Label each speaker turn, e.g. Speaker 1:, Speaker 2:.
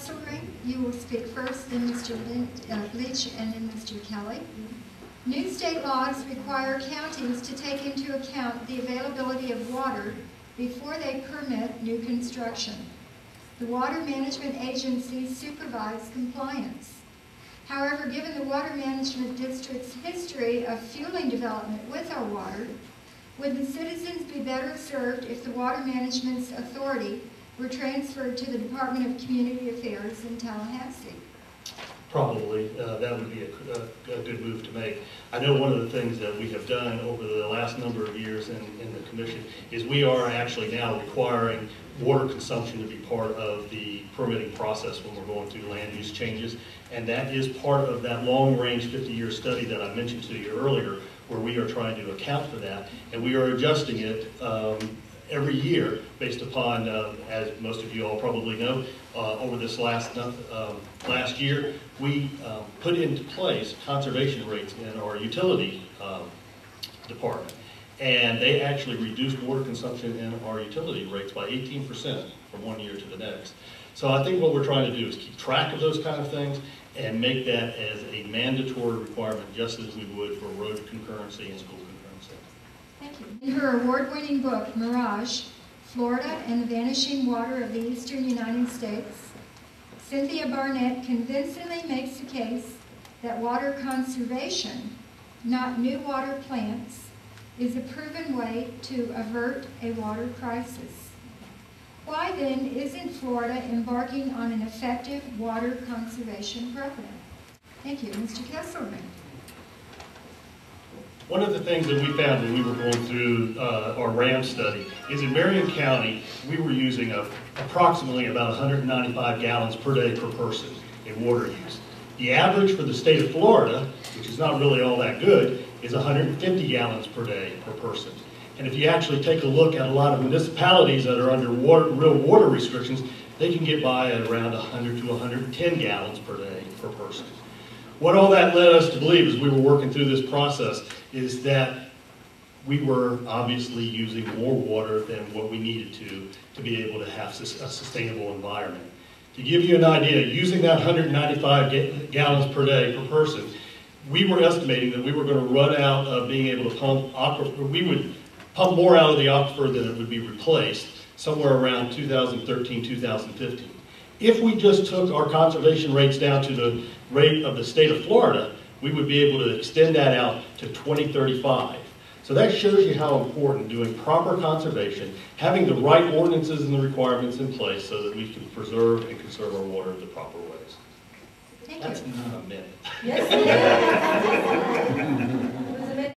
Speaker 1: Kesselring, you will speak first, then Mr. Leach, and then Mr. Kelly. New state laws require counties to take into account the availability of water before they permit new construction. The water management agencies supervise compliance. However, given the water management district's history of fueling development with our water, would the citizens be better served if the water management's authority were transferred to the Department of Community Affairs in Tallahassee?
Speaker 2: Probably. That would be a good move to make. I know one of the things that we have done over the last number of years in the Commission is we are actually now requiring water consumption to be part of the permitting process when we're going through land use changes. And that is part of that long-range 50-year study that I mentioned to you earlier, where we are trying to account for that. And we are adjusting it every year based upon, as most of you all probably know, over this last year, we put into place conservation rates in our utility department. And they actually reduced water consumption in our utility rates by 18% from one year to the next. So I think what we're trying to do is keep track of those kind of things and make that as a mandatory requirement, just as we would for road concurrency and school concurrency.
Speaker 1: Thank you. In her award-winning book, Mirage, Florida and the Vanishing Water of the Eastern United States, Cynthia Barnett convincingly makes the case that water conservation, not new water plants, is a proven way to avert a water crisis. Why then isn't Florida embarking on an effective water conservation program? Thank you. Mr. Kesselring.
Speaker 2: One of the things that we found when we were going through our RAM study is in Marion County, we were using approximately about 195 gallons per day per person in water use. The average for the state of Florida, which is not really all that good, is 150 gallons per day per person. And if you actually take a look at a lot of municipalities that are under real water restrictions, they can get by at around 100 to 110 gallons per day per person. What all that led us to believe as we were working through this process is that we were obviously using more water than what we needed to be able to have a sustainable environment. To give you an idea, using that 195 gallons per day per person, we were estimating that we were going to run out of being able to pump aquifer. We would pump more out of the aquifer than it would be replaced somewhere around 2013, 2015. If we just took our conservation rates down to the rate of the state of Florida, we would be able to extend that out to 2035. So that shows you how important doing proper conservation, having the right ordinances and the requirements in place so that we can preserve and conserve our water the proper ways.
Speaker 1: Thank
Speaker 2: That's
Speaker 1: you.
Speaker 2: not a minute.
Speaker 1: Yes,